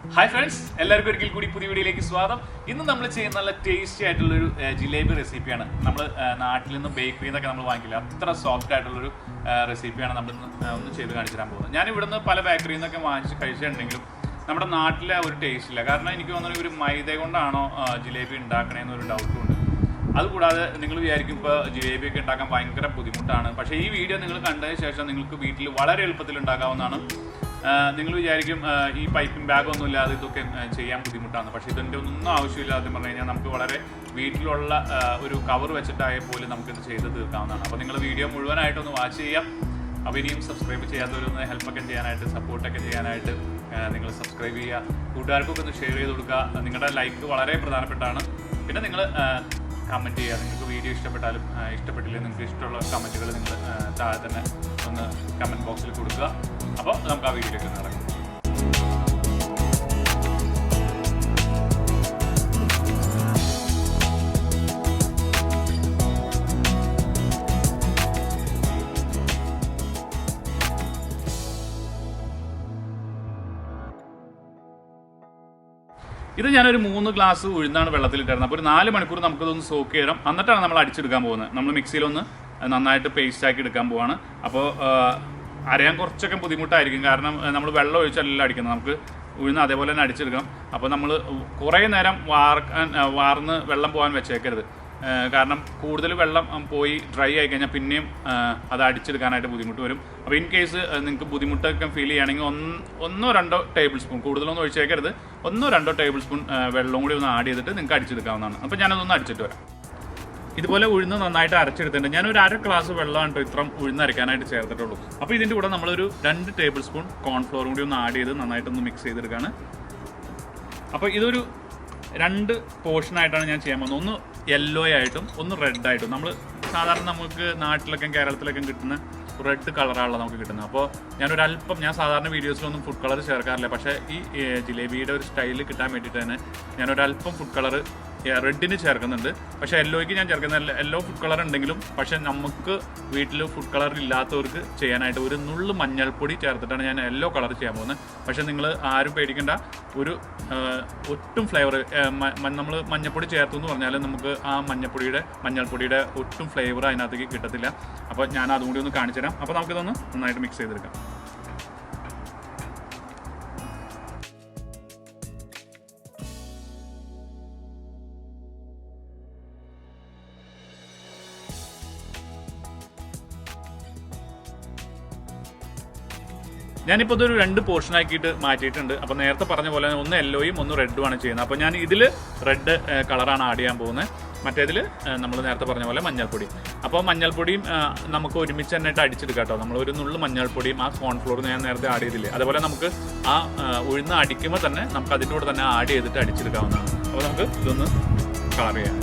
Hi friends, എല്ലാവർക്കും ഒരിക്കൽ കൂടി പുതിയ വീഡിയോയിലേക്ക് സ്വാഗതം. ഇന്ന് നമ്മൾ ചെയ്യുന്ന നല്ല ടേസ്റ്റി ആയിട്ടുള്ളൊരു ജിലേബി റെസിപ്പിയാണ്. നമ്മൾ നാട്ടിൽ നിന്ന് ബേക്കറിയിൽ നിന്നൊക്കെ നമ്മൾ വാങ്ങിക്കില്ല, അത്ര സോഫ്റ്റ് ആയിട്ടുള്ളൊരു റെസിപ്പിയാണ് നമ്മൾ ഒന്ന് ചെയ്ത് കാണിച്ചു തരാൻ പോകുന്നത്. ഞാൻ ഇവിടുന്ന് പല ബേക്കറിയിൽ നിന്നൊക്കെ വാങ്ങിച്ച് കഴിച്ചിട്ടുണ്ടെങ്കിലും നമ്മുടെ നാട്ടിലെ ഒരു ടേസ്റ്റ് ഇല്ല. കാരണം എനിക്ക് തോന്നുന്നത് ഒരു മൈദ കൊണ്ടാണോ ജിലേബി ഉണ്ടാക്കണേന്നൊരു ഡൗട്ടുണ്ട്. അതുകൂടാതെ നിങ്ങൾ വിചാരിക്കും ഇപ്പോൾ ജിലേബിയൊക്കെ ഉണ്ടാക്കാൻ ഭയങ്കര ബുദ്ധിമുട്ടാണ്. പക്ഷേ ഈ വീഡിയോ നിങ്ങൾ കണ്ടതിന് ശേഷം നിങ്ങൾക്ക് വീട്ടിൽ വളരെ എളുപ്പത്തിൽ ഉണ്ടാക്കാവുന്നതാണ്. നിങ്ങൾ വിചാരിക്കും ഈ പൈപ്പിംഗ് ബാഗൊന്നും ഇല്ലാതെ ഇതൊക്കെ ചെയ്യാൻ ബുദ്ധിമുട്ടാണ്. പക്ഷേ ഇതിൻ്റെ ഒന്നും ആവശ്യമില്ല. ആദ്യം പറഞ്ഞു കഴിഞ്ഞാൽ നമുക്ക് വളരെ വീട്ടിലുള്ള ഒരു കവർ വെച്ചിട്ടായാൽ പോലും നമുക്കിത് ചെയ്ത് തീർക്കാവുന്നതാണ്. അപ്പോൾ നിങ്ങൾ വീഡിയോ മുഴുവനായിട്ടൊന്ന് വാച്ച് ചെയ്യാം. അപ്പോൾ ഇനിയും സബ്സ്ക്രൈബ് ചെയ്യാത്തവരൊന്ന് ഹെൽപ്പൊക്കെ ചെയ്യാനായിട്ട്, സപ്പോർട്ടൊക്കെ ചെയ്യാനായിട്ട് നിങ്ങൾ സബ്സ്ക്രൈബ് ചെയ്യുക. കൂട്ടുകാർക്കൊക്കെ ഒന്ന് ഷെയർ ചെയ്ത് കൊടുക്കുക. നിങ്ങളുടെ ലൈക്ക് വളരെ പ്രധാനപ്പെട്ടാണ്. പിന്നെ നിങ്ങൾ കമൻറ്റ് ചെയ്യുക. നിങ്ങൾക്ക് വീഡിയോ ഇഷ്ടപ്പെട്ടാലും ഇഷ്ടപ്പെട്ടില്ലെങ്കിൽ നിങ്ങൾക്ക് ഇഷ്ടമുള്ള കമൻറ്റുകൾ നിങ്ങൾ താഴെ തന്നെ ഒന്ന് കമൻറ്റ് ബോക്സിൽ കൊടുക്കുക. അപ്പോൾ നമുക്ക് ആ വീഡിയോയിലേക്ക് നടക്കാം. ഇത് ഞാനൊരു 3 ഗ്ലാസ് ഉഴുന്നാണ് വെള്ളത്തിലിട്ടായിരുന്നത്. അപ്പോൾ ഒരു 4 മണിക്കൂർ നമുക്കിതൊന്ന് സോക്ക് ചെയ്യണം. എന്നിട്ടാണ് നമ്മൾ അടിച്ചെടുക്കാൻ പോകുന്നത്. നമ്മൾ മിക്സിയിലൊന്ന് നന്നായിട്ട് പേസ്റ്റാക്കി എടുക്കാൻ പോവാണ്. അപ്പോൾ അരയാൻ കുറച്ചൊക്കെ ബുദ്ധിമുട്ടായിരിക്കും. കാരണം നമ്മൾ വെള്ളം ഒഴിച്ചല്ല അടിക്കുന്നത്. നമുക്ക് ഉഴുന്ന് അതേപോലെ തന്നെ അടിച്ചെടുക്കണം. അപ്പോൾ നമ്മൾ കുറേ നേരം വാർന്ന് വെള്ളം പോകാൻ വെച്ചേക്കരുത്. കാരണം കൂടുതൽ വെള്ളം പോയി ഡ്രൈ ആയി കഴിഞ്ഞാൽ പിന്നെയും അത് അടിച്ചെടുക്കാനായിട്ട് ബുദ്ധിമുട്ട് വരും. അപ്പോൾ ഇൻ കേസ് നിങ്ങൾക്ക് ബുദ്ധിമുട്ടൊക്കെ ഫീൽ ചെയ്യുകയാണെങ്കിൽ 1-2 ടേബിൾ സ്പൂൺ, കൂടുതലൊന്നും ഒഴിച്ചേക്കരുത്, 1-2 ടേബിൾ സ്പൂൺ വെള്ളം കൂടി ഒന്ന് ആഡ് ചെയ്തിട്ട് നിങ്ങൾക്ക് അടിച്ചെടുക്കാവുന്നതാണ്. അപ്പോൾ ഞാനതൊന്ന് അടിച്ചിട്ട് വരാം. ഇതുപോലെ ഉഴുന്ന് നന്നായിട്ട് അരച്ചെടുത്തിട്ടുണ്ട്. ഞാനൊരു 1/2 ഗ്ലാസ് വെള്ളമാണ് കേട്ടോ ഇത്രയും ഉഴുന്ന് അരയ്ക്കാനായിട്ട് ചേർത്തിട്ടുള്ളൂ. അപ്പോൾ ഇതിൻ്റെ കൂടെ നമ്മളൊരു 2 ടേബിൾ സ്പൂൺ കോൺഫ്ലോർ കൂടി ഒന്ന് ആഡ് ചെയ്ത് നന്നായിട്ടൊന്ന് മിക്സ് ചെയ്തെടുക്കുകയാണ്. അപ്പോൾ ഇതൊരു 2 പോർഷനായിട്ടാണ് ഞാൻ ചെയ്യാൻ പോകുന്നത്. ഒന്ന് യെല്ലോ ആയിട്ടും ഒന്ന് റെഡ് ആയിട്ടും. നമ്മൾ സാധാരണ നമുക്ക് നാട്ടിലൊക്കെ കേരളത്തിലൊക്കെ കിട്ടുന്ന റെഡ് കളറാണല്ലോ നമുക്ക് കിട്ടുന്നത്. അപ്പോൾ ഞാനൊരല്പം, ഞാൻ സാധാരണ വീഡിയോസിലൊന്നും ഫുഡ് കളർ ചേർക്കാറില്ല, പക്ഷേ ഈ ജിലേബിയുടെ ഒരു സ്റ്റൈൽ കിട്ടാൻ വേണ്ടിയിട്ട് തന്നെ ഞാനൊരല്പം ഫുഡ് കളർ റെഡിന് ചേർക്കുന്നുണ്ട്. പക്ഷേ യെല്ലോയ്ക്ക് ഞാൻ ചേർക്കുന്നില്ല. യെല്ലോ ഫുഡ് കളർ ഉണ്ടെങ്കിലും പക്ഷേ നമുക്ക് വീട്ടിൽ ഫുഡ് കളർ ഇല്ലാത്തവർക്ക് ചെയ്യാനായിട്ട് ഒരു നുള്ളു മഞ്ഞൾപ്പൊടി ചേർത്തിട്ടാണ് ഞാൻ യെല്ലോ കളർ ചെയ്യാൻ പോകുന്നത്. പക്ഷേ നിങ്ങൾ ആരും പേടിക്കേണ്ട, ഒരു ഒട്ടും ഫ്ലേവർ നമ്മൾ മഞ്ഞൾപ്പൊടി ചേർത്തു എന്ന് പറഞ്ഞാൽ നമുക്ക് ആ മഞ്ഞൾപ്പൊടിയുടെ ഒട്ടും ഫ്ലേവർ അതിനകത്തേക്ക് കിട്ടത്തില്ല. അപ്പോൾ ഞാൻ അതും കൂടി ഒന്ന് കാണിച്ചു തരാം. അപ്പോൾ നമുക്കിതൊന്ന് നന്നായിട്ട് മിക്സ് ചെയ്തെടുക്കാം. ഞാനിപ്പോൾ ഇതൊരു 2 പോർഷനാക്കിയിട്ട് മാറ്റിയിട്ടുണ്ട്. അപ്പോൾ നേരത്തെ പറഞ്ഞ പോലെ ഒന്ന് യെല്ലോയും ഒന്ന് റെഡുമാണ് ചെയ്യുന്നത്. അപ്പോൾ ഞാൻ ഇതിൽ റെഡ് കളറാണ് ആഡ് ചെയ്യാൻ പോകുന്നത്. മറ്റേതിൽ നമ്മൾ നേരത്തെ പറഞ്ഞ പോലെ മഞ്ഞൾപ്പൊടി. അപ്പോൾ മഞ്ഞൾപ്പൊടിയും നമുക്ക് ഒരുമിച്ച് തന്നെയായിട്ട് അടിച്ചെടുക്കാം കേട്ടോ. നമ്മളൊരു നുള്ളു മഞ്ഞൾപ്പൊടിയും ആ കോൺഫ്ലോർ ഞാൻ നേരത്തെ ആഡ് ചെയ്തില്ലേ, അതുപോലെ നമുക്ക് ആ ഉഴുന്ന് അടിക്കുമ്പോൾ തന്നെ നമുക്ക് അതിൻ്റെ കൂടെ തന്നെ ആഡ് ചെയ്തിട്ട് അടിച്ചെടുക്കാവുന്നതാണ്. അപ്പോൾ നമുക്ക് ഇതൊന്ന് കളർ ചെയ്യാം.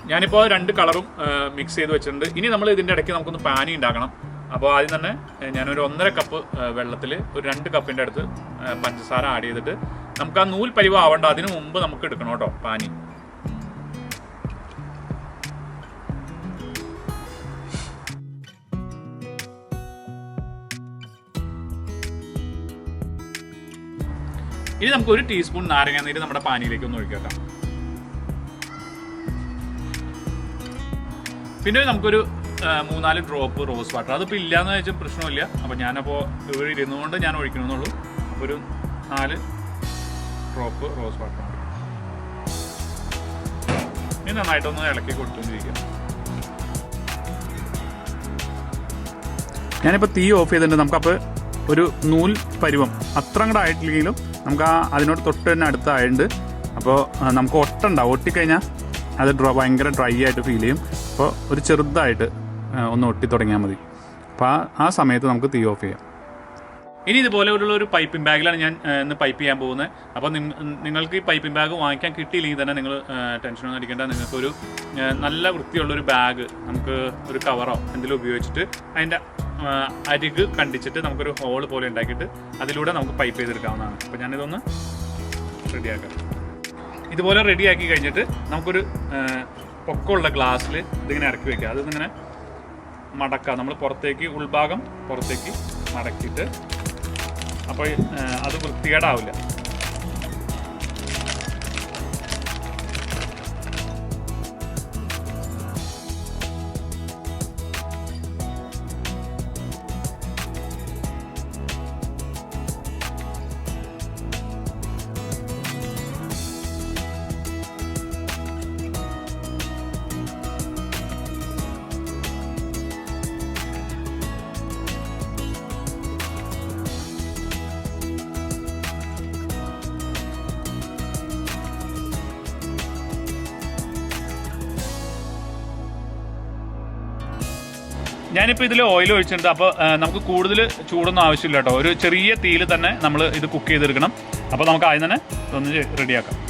ഞാനിപ്പോൾ 2 കളറും മിക്സ് ചെയ്ത് വെച്ചിട്ടുണ്ട്. ഇനി നമ്മൾ ഇതിൻ്റെ ഇടയ്ക്ക് നമുക്കൊന്ന് പാനി ഉണ്ടാക്കണം. അപ്പോൾ ആദ്യം തന്നെ ഞാനൊരു 1.5 കപ്പ് വെള്ളത്തിൽ ഒരു 2 കപ്പിൻ്റെ അടുത്ത് പഞ്ചസാര ആഡ് ചെയ്തിട്ട് നമുക്ക് ആ നൂൽ പരിവ് ആവേണ്ട, അതിന് മുമ്പ് നമുക്ക് എടുക്കണം കേട്ടോ പാനി. ഇനി നമുക്ക് 1 ടീസ്പൂൺ നാരങ്ങാനീര് നമ്മുടെ പാനിയിലേക്ക് ഒന്ന് ഒഴിക്കാം. പിന്നെ നമുക്കൊരു 3-4 ഡ്രോപ്പ് റോസ് വാട്ടർ. അതിപ്പോൾ ഇല്ലയെന്ന് വെച്ചാൽ പ്രശ്നമില്ല. അപ്പോൾ ഞാനപ്പോൾ ഇവിടെ ഇരുന്നുകൊണ്ട് ഞാൻ ഒഴിക്കണമെന്നുള്ളൂ. അപ്പോൾ ഒരു 4 ഡ്രോപ്പ് റോസ് വാട്ടർ മതി. ഇനി നന്നായിട്ടൊന്ന് ഇളക്കി കൊടുത്തുകൊണ്ടിരിക്കാം. ഞാനിപ്പോൾ തീ ഓഫ് ചെയ്തിട്ടുണ്ട്. നമുക്കപ്പോൾ ഒരു നൂൽ പരുവം അത്ര അങ്ങോട്ട് ആയിട്ടില്ലെങ്കിലും നമുക്ക് അതിനോട് തൊട്ട് തന്നെ അടുത്തായിട്ടുണ്ട്. അപ്പോൾ നമുക്ക് ഒട്ടിക്കഴിഞ്ഞാൽ അത് ഭയങ്കര ഡ്രൈ ആയിട്ട് ഫീൽ ചെയ്യും. അപ്പോൾ ഒരു ചെറുതായിട്ട് ഒന്ന് ഒട്ടി തുടങ്ങിയാൽ മതി. അപ്പോൾ ആ സമയത്ത് നമുക്ക് തീ ഓഫ് ചെയ്യാം. ഇനി ഇതുപോലെയുള്ള ഒരു പൈപ്പിംഗ് ബാഗിലാണ് ഞാൻ ഇന്ന് പൈപ്പ് ചെയ്യാൻ പോകുന്നത്. അപ്പോൾ നിങ്ങൾക്ക് ഈ പൈപ്പിംഗ് ബാഗ് വാങ്ങിക്കാൻ കിട്ടിയില്ലെങ്കിൽ തന്നെ നിങ്ങൾ ടെൻഷനൊന്നും അടിക്കേണ്ട. നിങ്ങൾക്കൊരു നല്ല വൃത്തിയുള്ളൊരു ബാഗ് നമുക്ക് ഒരു കവറോ എന്തെങ്കിലും ഉപയോഗിച്ചിട്ട് അതിൻ്റെ അരിക് കണ്ടിച്ചിട്ട് നമുക്കൊരു ഹോൾ പോലെ ഉണ്ടാക്കിയിട്ട് അതിലൂടെ നമുക്ക് പൈപ്പ് ചെയ്തെടുക്കാവുന്നതാണ്. അപ്പോൾ ഞാനിതൊന്ന് റെഡിയാക്കാം. ഇതുപോലെ റെഡിയാക്കി കഴിഞ്ഞിട്ട് നമുക്കൊരു പൊക്കമുള്ള ഗ്ലാസ്സിൽ ഇതിങ്ങനെ ഇറക്കി വയ്ക്കുക. അതിങ്ങനെ മടക്കുക. നമ്മൾ പുറത്തേക്ക് ഉൾഭാഗം പുറത്തേക്ക് മടക്കിയിട്ട് അപ്പോൾ അത് വൃത്തികേടാവില്ല. ഞാനിപ്പോൾ ഇതിൽ ഓയിൽ ഒഴിച്ചിട്ടുണ്ട്. അപ്പോൾ നമുക്ക് കൂടുതൽ ചൂടൊന്നും ആവശ്യമില്ല കേട്ടോ. ഒരു ചെറിയ തീയിൽ തന്നെ നമ്മൾ ഇത് കുക്ക് ചെയ്തെടുക്കണം. അപ്പോൾ നമുക്ക് ആദ്യം തന്നെ ഇതൊന്ന് റെഡിയാക്കാം.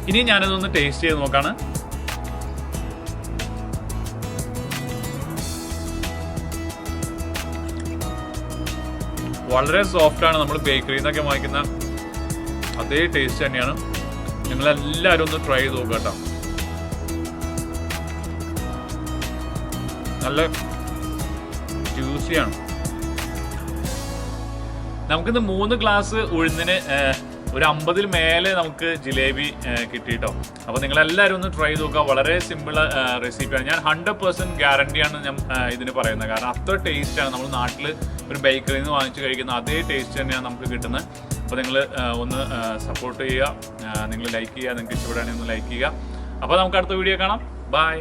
ഇനി ഞാനതൊന്ന് ടേസ്റ്റ് ചെയ്ത് നോക്കാണ്. വളരെ സോഫ്റ്റാണ്. നമ്മൾ ബേക്കറിയിൽ നിന്നൊക്കെ വാങ്ങിക്കുന്ന അതേ ടേസ്റ്റ് തന്നെയാണ്. നിങ്ങളെല്ലാവരും ഒന്ന് ട്രൈ ചെയ്ത് നോക്കുക കേട്ടോ. നല്ല ജ്യൂസിയാണ്. നമുക്കിന്ന് 3 ഗ്ലാസ് ഉഴുന്നിന് ഒരു 50-ൽ മേലെ നമുക്ക് ജിലേബി കിട്ടിയിട്ടോ. അപ്പോൾ നിങ്ങളെല്ലാവരും ഒന്ന് ട്രൈ ചെയ്ത് നോക്കുക. വളരെ സിമ്പിൾ റെസിപ്പിയാണ്. ഞാൻ 100% ഗ്യാരണ്ടിയാണ് ഞാൻ ഇതിന് പറയുന്നത്. കാരണം അത്ര ടേസ്റ്റാണ്. നമ്മൾ നാട്ടിൽ ഒരു ബേക്കറിയിൽ നിന്ന് വാങ്ങിച്ച് കഴിക്കുന്ന അതേ ടേസ്റ്റ് തന്നെയാണ് നമുക്ക് കിട്ടുന്നത്. അപ്പോൾ നിങ്ങൾ ഒന്ന് സപ്പോർട്ട് ചെയ്യുക, നിങ്ങൾ ലൈക്ക് ചെയ്യുക, നിങ്ങൾക്ക് ഇഷ്ടപ്പെടുകയാണെങ്കിൽ ഒന്ന് ലൈക്ക് ചെയ്യുക. അപ്പോൾ നമുക്ക് അടുത്ത വീഡിയോ കാണാം. ബൈ.